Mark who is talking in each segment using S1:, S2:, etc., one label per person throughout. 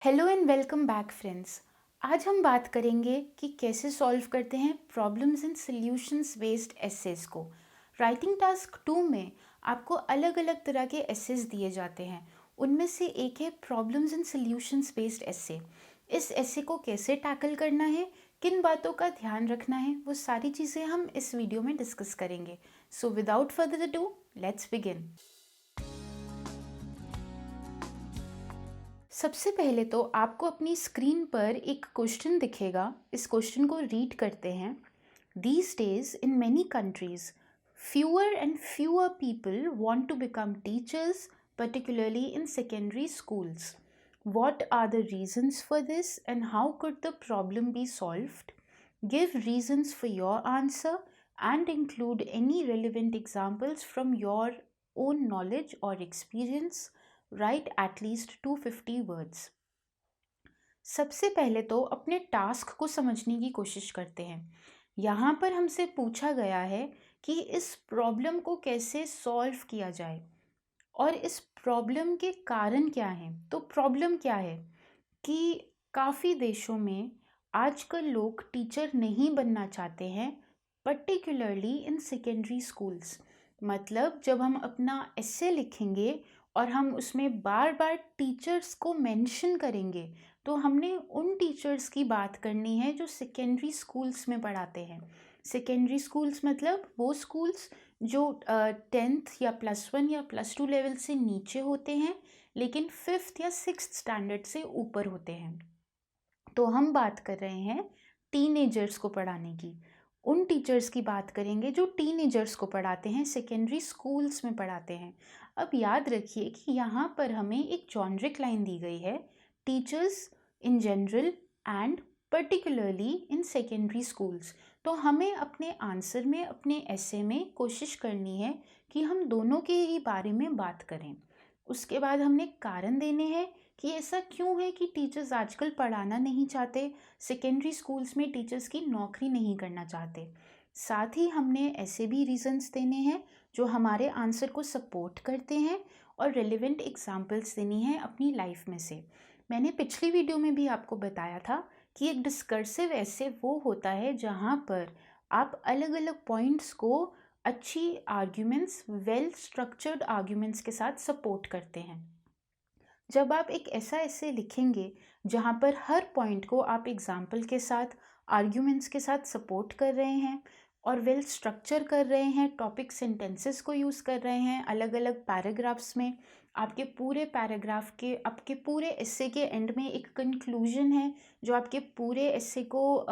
S1: Hello and welcome back friends. आज हम बात करेंगे कि कैसे सॉल्व करते हैं problems and solutions based essays को। राइटिंग टास्क 2 में आपको अलग अलग तरह के एसेस दिए जाते हैं। उनमें से एक है प्रॉब्लम्स एंड सॉल्यूशंस बेस्ड एसे। इस एसे को कैसे टैकल करना है, किन बातों का ध्यान रखना है, वो सारी चीज़ें हम इस वीडियो में डिस्कस करेंगे। So without further ado, let's begin. सबसे पहले तो आपको अपनी स्क्रीन पर एक क्वेश्चन दिखेगा। इस क्वेश्चन को रीड करते हैं। These days, in many countries, fewer and fewer people want to become teachers, particularly in secondary schools. What are the reasons for this and how could the problem be solved? Give reasons for your answer and include any relevant examples from your own knowledge or experience. Write at least 250 words. सबसे पहले तो अपने task को समझने की कोशिश करते हैं। यहाँ पर हमसे पूछा गया है कि इस प्रॉब्लम को कैसे सॉल्व किया जाए और इस प्रॉब्लम के कारण क्या हैं। तो प्रॉब्लम क्या है कि काफ़ी देशों में आजकल लोग टीचर नहीं बनना चाहते हैं, पर्टिकुलरली इन सेकेंडरी स्कूल्स। मतलब जब हम अपना एसे लिखेंगे और हम उसमें बार बार टीचर्स को मेंशन करेंगे, तो हमने उन टीचर्स की बात करनी है जो सेकेंडरी स्कूल्स में पढ़ाते हैं। सेकेंडरी स्कूल्स मतलब वो स्कूल्स जो 10th या +1 या +2 लेवल से नीचे होते हैं, लेकिन 5th या 6th स्टैंडर्ड से ऊपर होते हैं। तो हम बात कर रहे हैं टीनेजर्स को पढ़ाने की। उन टीचर्स की बात करेंगे जो टीनेजर्स को पढ़ाते हैं, सेकेंडरी स्कूल्स में पढ़ाते हैं। अब याद रखिए कि यहाँ पर हमें एक जॉनरिक लाइन दी गई है, teachers in general and particularly in secondary schools. तो हमें अपने आंसर में, अपने एसे में कोशिश करनी है कि हम दोनों के ही बारे में बात करें। उसके बाद हमने कारण देने हैं कि ऐसा क्यों है कि टीचर्स आजकल पढ़ाना नहीं चाहते, सेकेंडरी स्कूल्स में टीचर्स की नौकरी नहीं करना चाहते। साथ ही हमने ऐसे भी रीजंस देने हैं जो हमारे आंसर को सपोर्ट करते हैं और रेलिवेंट एग्जांपल्स देनी है अपनी लाइफ में से। मैंने पिछली वीडियो में भी आपको बताया था कि एक डिस्कर्सिव ऐसे वो होता है जहाँ पर आप अलग अलग पॉइंट्स को अच्छी आर्ग्यूमेंट्स, वेल स्ट्रक्चर्ड आर्ग्यूमेंट्स के साथ सपोर्ट करते हैं। जब आप एक ऐसा ऐसे लिखेंगे जहाँ पर हर पॉइंट को आप एग्जाम्पल के साथ, आर्ग्यूमेंट्स के साथ सपोर्ट कर रहे हैं और वेल स्ट्रक्चर कर रहे हैं, टॉपिक सेंटेंसेस को यूज़ कर रहे हैं अलग अलग पैराग्राफ्स में, आपके पूरे पैराग्राफ के, आपके पूरे एसे के एंड में एक कंक्लूजन है जो आपके पूरे एसे को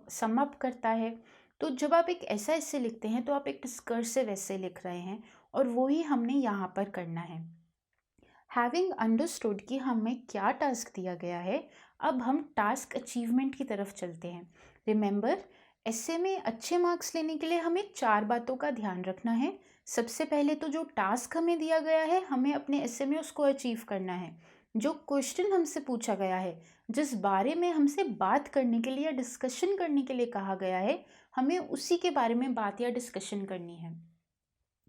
S1: सम अप करता है। तो जब आप एक ऐसा एसे लिखते हैं तो आप एक डिस्कर्सिव एसे लिख रहे हैं और वो ही हमने यहाँ पर करना है। हैविंग अंडरस्टूड कि हमें क्या टास्क दिया गया है, अब हम टास्क अचीवमेंट की तरफ चलते हैं। रिमेंबर, एसे में अच्छे मार्क्स लेने के लिए हमें 4 बातों का ध्यान रखना है। सबसे पहले तो जो टास्क हमें दिया गया है, हमें अपने एसे में उसको अचीव करना है। जो क्वेश्चन हमसे पूछा गया है, जिस बारे में हमसे बात करने के लिए या डिस्कशन करने के लिए कहा गया है, हमें उसी के बारे में बात या डिस्कशन करनी है।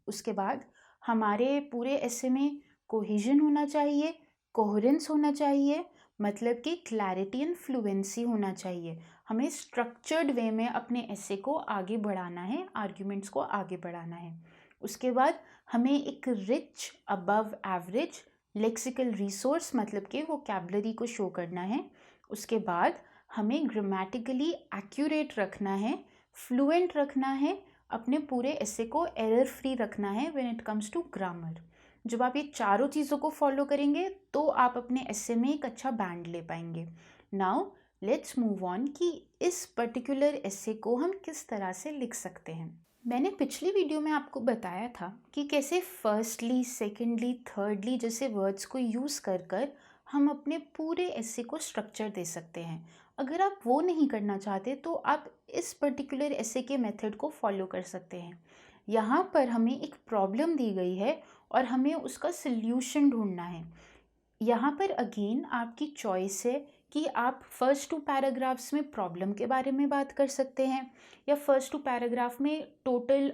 S1: उसके बाद हमारे पूरे एसे में कोहेजन होना चाहिए, कोहेरेंस होना चाहिए, मतलब कि क्लैरिटी एंड फ्लुएंसी होना चाहिए। हमें स्ट्रक्चर्ड वे में अपने एसे को आगे बढ़ाना है, आर्ग्यूमेंट्स को आगे बढ़ाना है। उसके बाद हमें एक rich, above average lexical resource, मतलब कि वोकैबुलरी को शो करना है। उसके बाद हमें ग्रामेटिकली एक्यूरेट रखना है, फ्लुएंट रखना है, अपने पूरे एसे को एरर फ्री रखना है when it comes to grammar. जब आप ये चारों चीज़ों को फॉलो करेंगे तो आप अपने एसे में एक अच्छा बैंड ले पाएंगे। नाउ लेट्स मूव ऑन कि इस पर्टिकुलर एसे को हम किस तरह से लिख सकते हैं। मैंने पिछली वीडियो में आपको बताया था कि कैसे फर्स्टली, सेकेंडली, थर्डली जैसे वर्ड्स को यूज़ कर कर हम अपने पूरे एसे को स्ट्रक्चर दे सकते हैं। अगर आप वो नहीं करना चाहते तो आप इस पर्टिकुलर एसे के मेथड को फॉलो कर सकते हैं। यहाँ पर हमें एक प्रॉब्लम दी गई है और हमें उसका सल्यूशन ढूंढना है। यहाँ पर अगेन आपकी चॉइस है कि आप फर्स्ट 2 पैराग्राफ्स में प्रॉब्लम के बारे में बात कर सकते हैं या फर्स्ट 2 पैराग्राफ में टोटल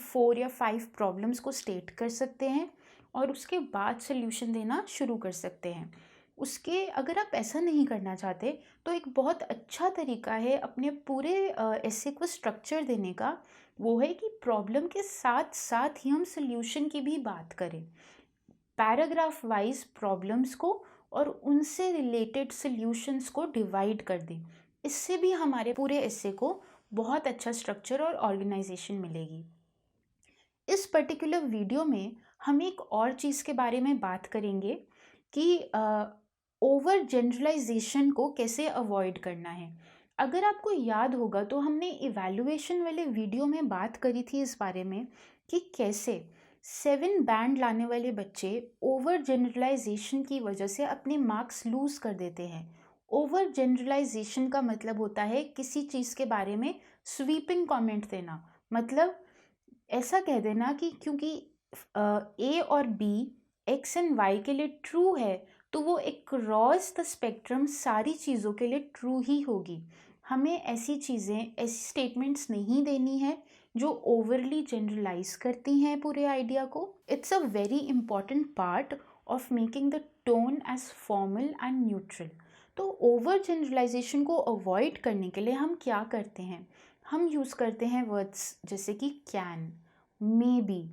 S1: 4 या 5 प्रॉब्लम्स को स्टेट कर सकते हैं और उसके बाद सल्यूशन देना शुरू कर सकते हैं। उसके अगर आप ऐसा नहीं करना चाहते तो एक बहुत अच्छा तरीका है अपने पूरे ऐसे को स्ट्रक्चर देने का, वो है कि प्रॉब्लम के साथ साथ ही हम सल्यूशन की भी बात करें। पैराग्राफ वाइज प्रॉब्लम्स को और उनसे रिलेटेड सल्यूशंस को डिवाइड कर दें। इससे भी हमारे पूरे एसे को बहुत अच्छा स्ट्रक्चर और ऑर्गेनाइजेशन मिलेगी। इस पर्टिकुलर वीडियो में हम एक और चीज़ के बारे में बात करेंगे कि ओवर जनरलाइजेशन को कैसे अवॉइड करना है। अगर आपको याद होगा तो हमने इवैल्यूएशन वाले वीडियो में बात करी थी इस बारे में कि कैसे 7 बैंड लाने वाले बच्चे ओवर जनरलाइजेशन की वजह से अपने मार्क्स लूज कर देते हैं। ओवर जनरलाइजेशन का मतलब होता है किसी चीज़ के बारे में स्वीपिंग कमेंट देना। मतलब ऐसा कह देना कि क्योंकि ए और बी एक्स एंड वाई के लिए ट्रू है तो वो एक क्रॉस द स्पेक्ट्रम सारी चीज़ों के लिए ट्रू ही होगी। हमें ऐसी चीज़ें, ऐसी स्टेटमेंट्स नहीं देनी है जो ओवरली जनरलाइज करती हैं पूरे आइडिया को। It's a very important part of making the tone as formal and neutral. तो ओवर जनरलाइजेशन को अवॉइड करने के लिए हम क्या करते हैं, हम यूज़ करते हैं वर्ड्स जैसे कि can, may be,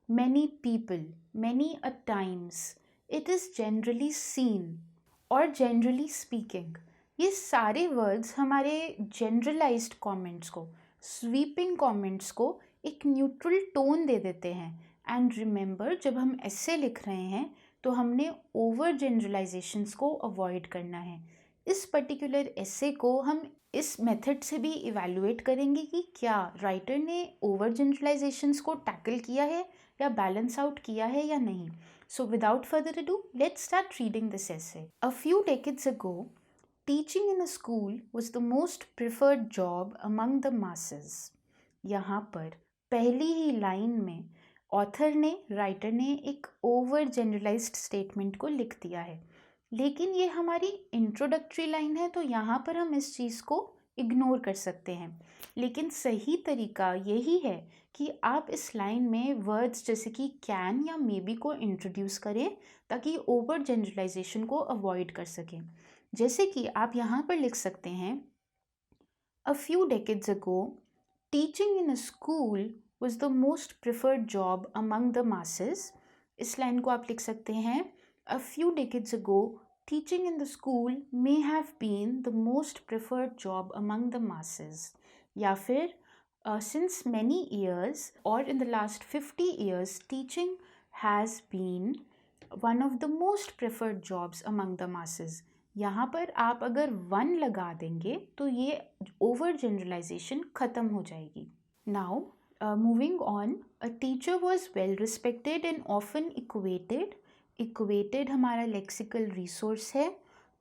S1: many people, many a times, it is generally seen और जनरली स्पीकिंग। ये सारे वर्ड्स हमारे जनरलाइज्ड कमेंट्स को, स्वीपिंग कमेंट्स को एक न्यूट्रल टोन दे देते हैं। एंड रिमेंबर, जब हम ऐसे लिख रहे हैं तो हमने ओवर जनरलाइजेशंस को अवॉइड करना है। इस पर्टिकुलर एसे को हम इस मेथड से भी इवैल्यूएट करेंगे कि क्या राइटर ने ओवर जनरलाइजेशंस को टैकल किया है या बैलेंस आउट किया है या नहीं। So without further ado, let's start reading this essay. A few decades ago, teaching in a school was the most preferred job among the masses. यहाँ पर पहली ही लाइन में ऑथर ने, राइटर ने एक ओवर जनरलाइज्ड स्टेटमेंट को लिख दिया है। लेकिन ये हमारी इंट्रोडक्टरी लाइन है तो यहाँ पर हम इस चीज़ को इग्नोर कर सकते हैं। लेकिन सही तरीका यही है कि आप इस लाइन में वर्ड्स जैसे कि कैन या मे बी को इंट्रोड्यूस करें ताकि ओवर जनरलाइजेशन को अवॉइड कर सकें। जैसे कि आप यहाँ पर लिख सकते हैं, a few decades ago teaching in a school was the most preferred job among the masses. इस लाइन को आप लिख सकते हैं, a few decades ago teaching in the school may have been the most preferred job among the masses. या फिर since many years or in the last 50 years teaching has been one of the most preferred jobs among the masses. यहाँ पर आप अगर one लगा देंगे तो ये ओवर जनरलाइजेशन ख़त्म हो जाएगी। Now moving on, a teacher was well respected and often equated हमारा लेक्सिकल रिसोर्स है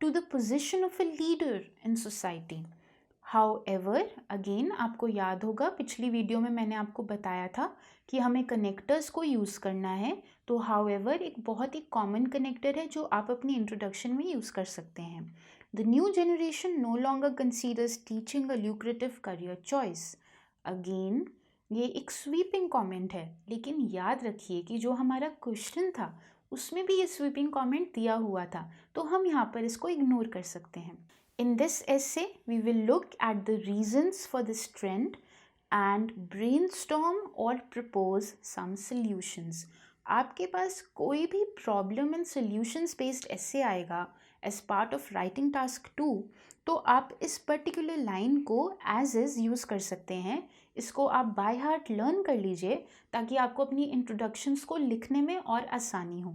S1: to the position of a leader in society. However, again आपको याद होगा पिछली वीडियो में मैंने आपको बताया था कि हमें कनेक्टर्स को यूज़ करना है। तो हाउएवर एक बहुत ही कॉमन कनेक्टर है जो आप अपनी इंट्रोडक्शन में यूज़ कर सकते हैं। The new generation no longer considers teaching a lucrative career choice. Again ये एक स्वीपिंग कमेंट है, लेकिन याद रखिए कि जो हमारा क्वेश्चन था उसमें भी ये स्वीपिंग कमेंट दिया हुआ था, तो हम यहाँ पर इसको इग्नोर कर सकते हैं। In this essay we will look at the reasons for this trend and brainstorm और प्रपोज सम सॉल्यूशंस। आपके पास कोई भी problem and solutions based essay आएगा as part of writing task 2 तो आप इस पर्टिकुलर लाइन को एज इज़ यूज़ कर सकते हैं। इसको आप बाय हार्ट लर्न कर लीजिए ताकि आपको अपनी इंट्रोडक्शंस को लिखने में और आसानी हो।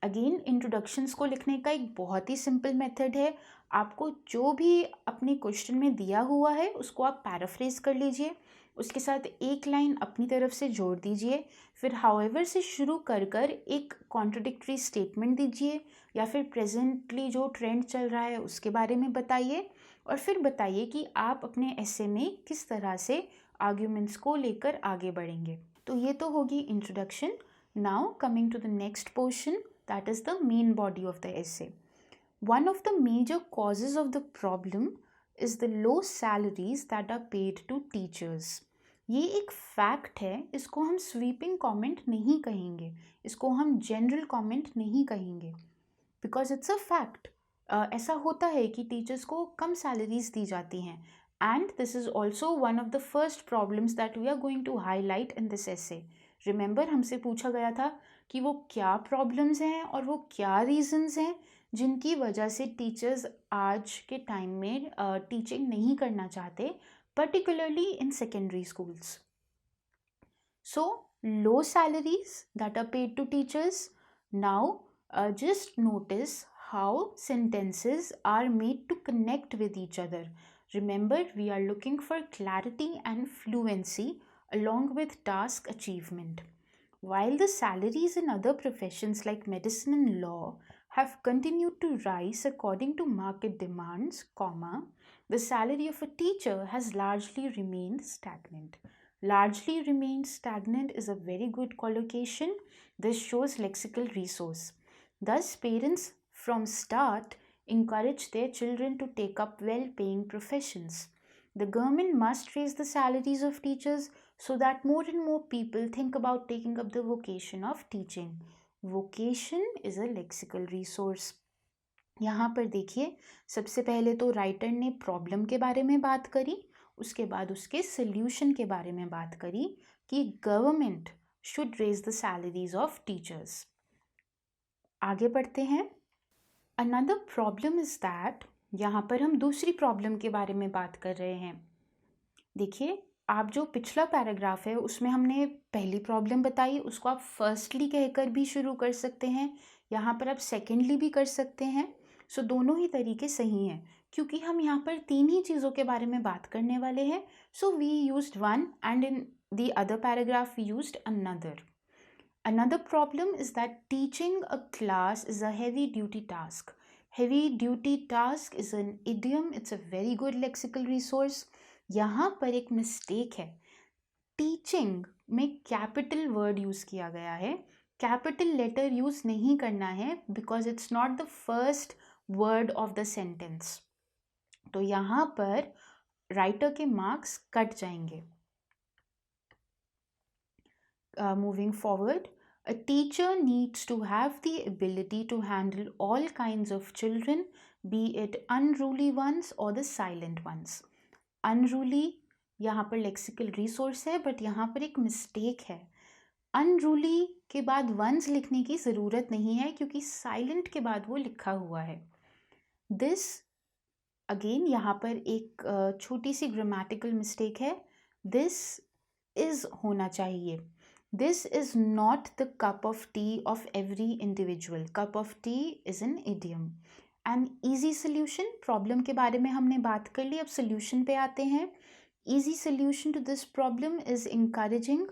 S1: अगेन, इंट्रोडक्शंस को लिखने का एक बहुत ही सिंपल मेथड है। आपको जो भी अपने क्वेश्चन में दिया हुआ है उसको आप पैराफ्रेज कर लीजिए, उसके साथ एक लाइन अपनी तरफ से जोड़ दीजिए, फिर हाउएवर से शुरू कर कर एक कॉन्ट्रडिक्टरी स्टेटमेंट दीजिए या फिर प्रेजेंटली जो ट्रेंड चल रहा है उसके बारे में बताइए और फिर बताइए कि आप अपने एसे में किस तरह से आर्ग्यूमेंट्स को लेकर आगे बढ़ेंगे। तो ये तो होगी introduction. Now coming to the next portion, that is the main body of the essay. One of the major causes of the problem is the low salaries that are paid to teachers. ये एक fact है, इसको हम sweeping comment नहीं कहेंगे, इसको हम general comment नहीं कहेंगे, बिकॉज इट्स अ फैक्ट। ऐसा होता है कि टीचर्स को कम सैलरीज दी जाती हैं, and this is also one of the first problems that we are going to highlight in this essay. Remember, हमसे पूछा गया था कि वो क्या प्रॉब्लम्स हैं और वो क्या रीजंस हैं जिनकी वजह से टीचर्स आज के टाइम में टीचिंग नहीं करना चाहते, particularly in secondary schools. So, low salaries that are paid to teachers. Now, just notice how sentences are made to connect with each other. Remember, we are looking for clarity and fluency along with task achievement. While the salaries in other professions like medicine and law have continued to rise according to market demands, comma, the salary of a teacher has largely remained stagnant. Largely remained stagnant is a very good collocation. This shows lexical resource. Thus, parents from start encourage their children to take up well-paying professions. The government must raise the salaries of teachers so that more and more people think about taking up the vocation of teaching. Vocation is a lexical resource. यहाँ पर देखिए, सबसे पहले तो writer ने problem के बारे में बात करी, उसके बाद उसके सल्यूशन के बारे में बात करी कि government should raise the salaries of teachers. आगे बढ़ते हैं। अनदर प्रॉब्लम इज दैट, यहाँ पर हम दूसरी प्रॉब्लम के बारे में बात कर रहे हैं। देखिए, आप जो पिछला पैराग्राफ है उसमें हमने पहली प्रॉब्लम बताई, उसको आप फर्स्टली कहकर भी शुरू कर सकते हैं, यहाँ पर आप सेकेंडली भी कर सकते हैं। सो दोनों ही तरीके सही हैं, क्योंकि हम यहाँ पर तीन ही चीज़ों के बारे में बात करने वाले हैं। So we used one and in the other paragraph we used another. Another problem is that teaching a class is a heavy duty task. Heavy duty task is an idiom. It's a very good lexical resource. यहाँ पर एक mistake है, teaching में capital word use किया गया है, capital letter use नहीं करना है because it's not the first word of the sentence. तो यहाँ पर राइटर के मार्क्स कट जाएंगे। Moving forward, a teacher needs to have the ability to handle all kinds of children, be it unruly ones or the silent ones. Unruly यहाँ पर lexical resource है, but यहाँ पर एक मिस्टेक है। Unruly के बाद वंस लिखने की ज़रूरत नहीं है क्योंकि साइलेंट के बाद वो लिखा हुआ है। दिस अगेन यहाँ पर एक छोटी सी ग्रामेटिकल मिस्टेक है, दिस इज होना चाहिए। This is not the cup of tea of every individual. Cup of tea is an idiom. An easy solution, problem के बारे में हमने बात कर ली, अब solution पे आते हैं। Easy solution to this problem is encouraging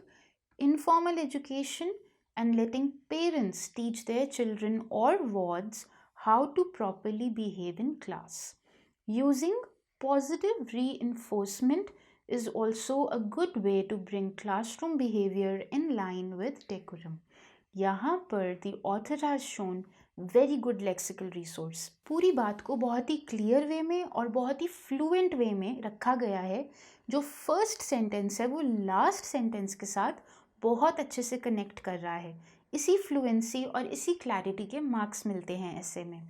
S1: informal education and letting parents teach their children or wards how to properly behave in class. Using positive reinforcement is also a good way to bring classroom behavior in line with decorum. यहाँ पर the author has shown very good lexical resource. पूरी बात को बहुत ही clear way में और बहुत ही fluent वे में रखा गया है। जो फर्स्ट सेंटेंस है वो लास्ट सेंटेंस के साथ बहुत अच्छे से कनेक्ट कर रहा है। इसी फ्लुएंसी और इसी क्लैरिटी के मार्क्स मिलते हैं ऐसे में।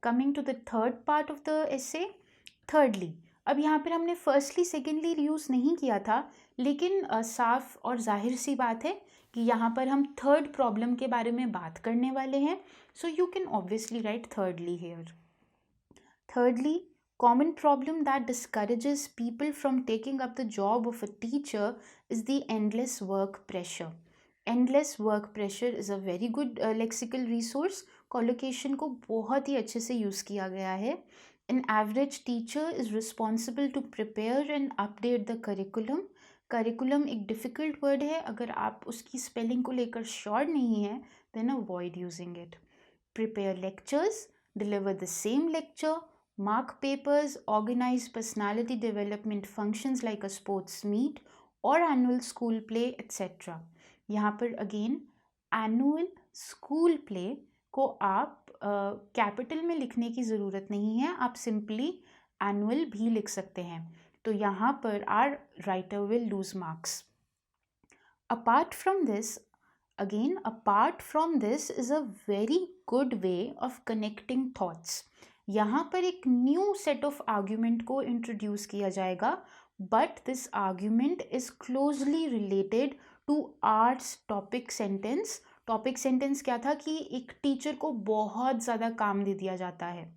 S1: Coming to the third part of the essay, thirdly. अब यहाँ पर हमने फर्स्टली सेकेंडली यूज़ नहीं किया था, लेकिन साफ और जाहिर सी बात है कि यहाँ पर हम थर्ड प्रॉब्लम के बारे में बात करने वाले हैं। So you can obviously write thirdly here. Thirdly, common problem that discourages people from taking up the job of a teacher is the endless work pressure. Endless work pressure is a very good lexical resource. Collocation को बहुत ही अच्छे से use किया गया है। An average teacher is responsible to prepare and update the curriculum. Curriculum एक difficult word है, अगर आप उसकी spelling को लेकर sure नहीं हैं, then avoid using it. Prepare lectures, deliver the same lecture, mark papers, organize personality development functions like a sports meet or annual school play, etc. यहाँ पर again annual school play को आप capital में लिखने की ज़रूरत नहीं है, आप सिंपली एनुअल भी लिख सकते हैं। तो यहाँ पर our writer will lose marks. Apart from this, again apart from this is a very good way of connecting thoughts. यहाँ पर एक न्यू सेट ऑफ आर्ग्यूमेंट को इंट्रोड्यूस किया जाएगा, but this argument is closely related to its topic sentence. Topic sentence क्या था कि एक टीचर को बहुत ज़्यादा काम दे दिया जाता है।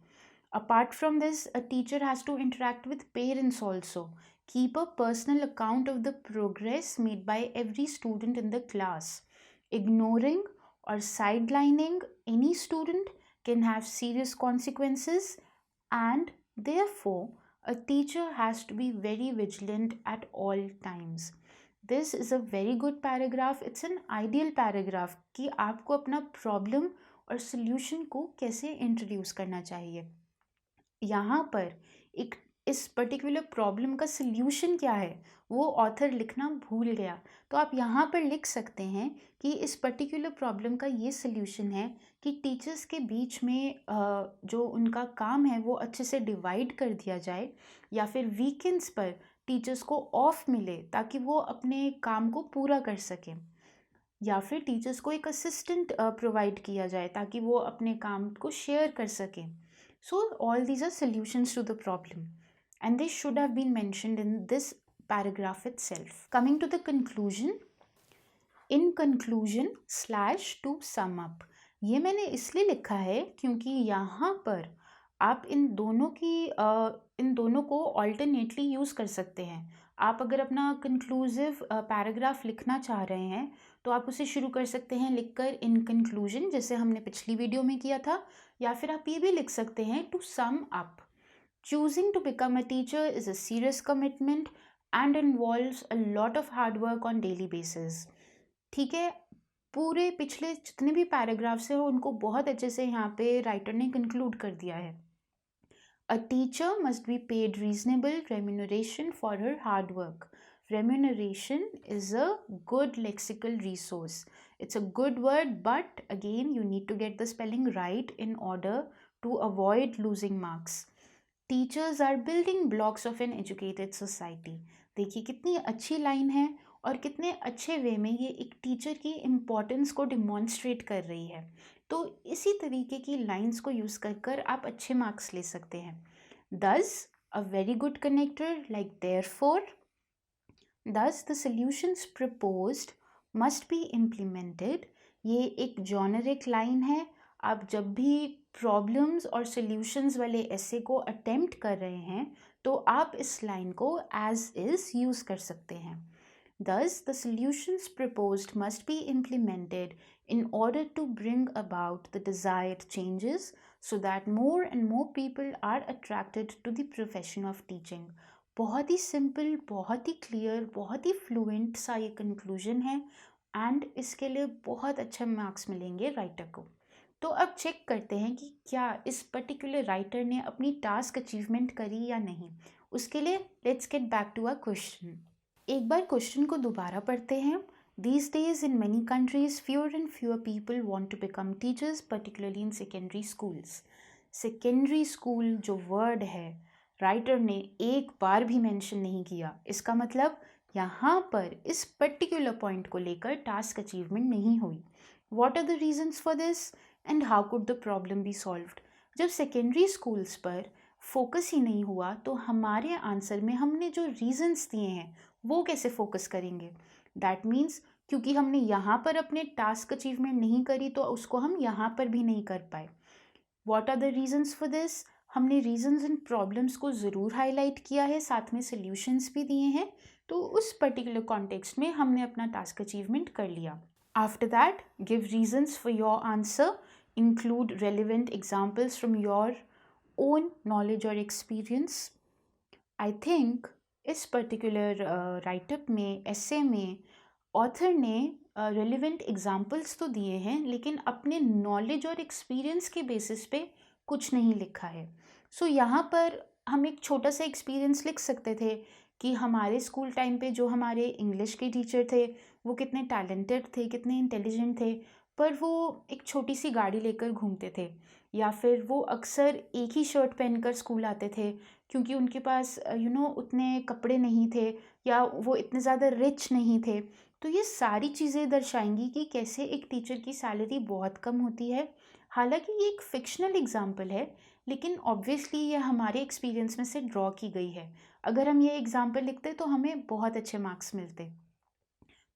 S1: Apart from this, a teacher has to interact with parents also, keep a personal account of the progress made by every student in the class. Ignoring or sidelining any student can have serious consequences, and therefore a teacher has to be very vigilant at all times. This is a very good paragraph. It's an ideal paragraph कि आपको अपना problem और solution को कैसे introduce करना चाहिए। यहाँ पर एक इस पर्टिकुलर प्रॉब्लम का सल्यूशन क्या है वो ऑथर लिखना भूल गया, तो आप यहाँ पर लिख सकते हैं कि इस पर्टिकुलर प्रॉब्लम का ये सल्यूशन है कि टीचर्स के बीच में जो उनका काम है वो अच्छे से डिवाइड कर दिया जाए, या फिर वीकेंड्स पर टीचर्स को ऑफ मिले ताकि वो अपने काम को पूरा कर सकें, या फिर टीचर्स को एक असिस्टेंट प्रोवाइड किया जाए ताकि वो अपने काम को शेयर कर सकें. So all these are solutions to the problem, and they should have been mentioned in this paragraph itself. Coming to the conclusion, in conclusion slash to sum up, ये मैंने इसलिए लिखा है क्योंकि यहाँ पर आप इन दोनों को ऑल्टरनेटली यूज़ कर सकते हैं. आप अगर अपना कंक्लूसिव पैराग्राफ लिखना चाह रहे हैं तो आप उसे शुरू कर सकते हैं लिखकर इन कंक्लूजन, जैसे हमने पिछली वीडियो में किया था, या फिर आप ये भी लिख सकते हैं to sum up. Choosing to become a teacher is a serious commitment and involves a lot of hard work on daily basis. ठीक है, पूरे पिछले जितने भी पैराग्राफ्स हैं उनको बहुत अच्छे से यहाँ पे राइटर ने कंक्लूड कर दिया है. A teacher must be paid reasonable remuneration for her hard work. Remuneration is a good lexical resource. It's a good word, but again, you need to get the spelling right in order to avoid losing marks. Teachers are building blocks of an educated society. देखिए कितनी अच्छी line है और कितने अच्छे वे में ये एक टीचर की इम्पोर्टेंस को डिमॉन्स्ट्रेट कर रही है. तो इसी तरीके की लाइंस को यूज़ कर कर आप अच्छे मार्क्स ले सकते हैं. Thus, a very good connector like therefore. Thus, the solutions proposed must be implemented. ये एक जॉनरिक लाइन है. आप जब भी प्रॉब्लम्स और सॉल्यूशंस वाले ऐसे को अटेम्प्ट कर रहे हैं तो आप इस लाइन को एज इज़ यूज़ कर सकते हैं. Thus, the solutions proposed must be implemented in order to bring about the desired changes so that more and more people are attracted to the profession of teaching. बहुत ही simple, बहुत ही clear, बहुत ही fluent सा ये conclusion है, and इसके लिए बहुत अच्छे मार्क्स मिलेंगे राइटर को. तो अब चेक करते हैं कि क्या इस पर्टिकुलर राइटर ने अपनी टास्क अचीवमेंट करी या नहीं. उसके लिए let's get back to a question. एक बार क्वेश्चन को दोबारा पढ़ते हैं. These days in many countries, fewer and fewer people want to become teachers, particularly in secondary schools. Secondary school जो वर्ड है राइटर ने एक बार भी मेंशन नहीं किया. इसका मतलब यहाँ पर इस पर्टिकुलर पॉइंट को लेकर टास्क अचीवमेंट नहीं हुई. What are the reasons for this and how could the problem be solved? जब सेकेंडरी स्कूल्स पर फोकस ही नहीं हुआ तो हमारे आंसर में हमने जो रीजंस दिए हैं वो कैसे फोकस करेंगे. दैट मीन्स क्योंकि हमने यहाँ पर अपने टास्क अचीवमेंट नहीं करी तो उसको हम यहाँ पर भी नहीं कर पाए. What are the reasons for this? हमने रीजंस एंड प्रॉब्लम्स को ज़रूर हाईलाइट किया है, साथ में सल्यूशंस भी दिए हैं, तो उस पर्टिकुलर कॉन्टेक्स्ट में हमने अपना टास्क अचीवमेंट कर लिया. After that give reasons for your answer, include relevant examples from your own knowledge और एक्सपीरियंस. आई थिंक इस पर्टिकुलर राइटअप में, एसे में ऑथर ने रेलिवेंट एग्जाम्पल्स तो दिए हैं लेकिन अपने नॉलेज और एक्सपीरियंस के बेसिस पे कुछ नहीं लिखा है. सो यहाँ पर हम एक छोटा सा एक्सपीरियंस लिख सकते थे कि हमारे स्कूल टाइम पे जो हमारे इंग्लिश के टीचर थे वो कितने टैलेंटेड थे, कितने इंटेलिजेंट थे, पर वो एक छोटी सी गाड़ी लेकर घूमते थे, या फिर वो अक्सर एक ही शर्ट पहनकर स्कूल आते थे क्योंकि उनके पास उतने कपड़े नहीं थे, या वो इतने ज़्यादा रिच नहीं थे. तो ये सारी चीज़ें दर्शाएंगी कि कैसे एक टीचर की सैलरी बहुत कम होती है. हालांकि ये एक फिक्शनल एग्जाम्पल है लेकिन ऑब्वियसली ये हमारे एक्सपीरियंस में से ड्रॉ की गई है। अगर हम ये एग्जाम्पल लिखते तो हमें बहुत अच्छे मार्क्स मिलते।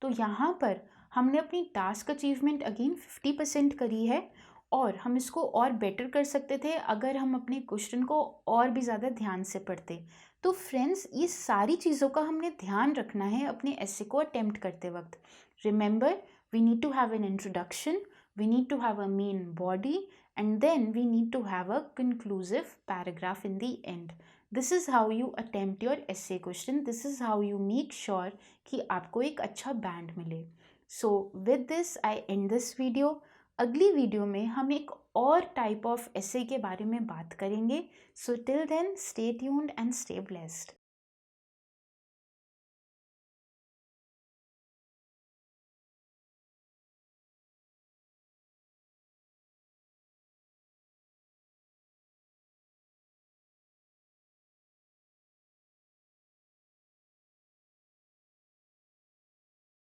S1: तो यहाँ पर हमने अपनी टास्क अचीवमेंट अगेन 50% करी है, और हम इसको और बेटर कर सकते थे अगर हम अपने क्वेश्चन को और भी ज़्यादा ध्यान से पढ़ते। तो फ्रेंड्स, ये सारी चीज़ों का हमने ध्यान रखना है अपने ऐसे को अटेम्प्ट करते वक्त। Remember, we need to have an introduction, we need to have a main body, and then we need to have a conclusive paragraph in the end. This is how you attempt your essay question. This is how you make sure कि आपको एक अच्छा band मिले। So with this I and this video. अगली video में हम एक और टाइप ऑफ essay के बारे में बात करेंगे। So till then, stay tuned and stay blessed.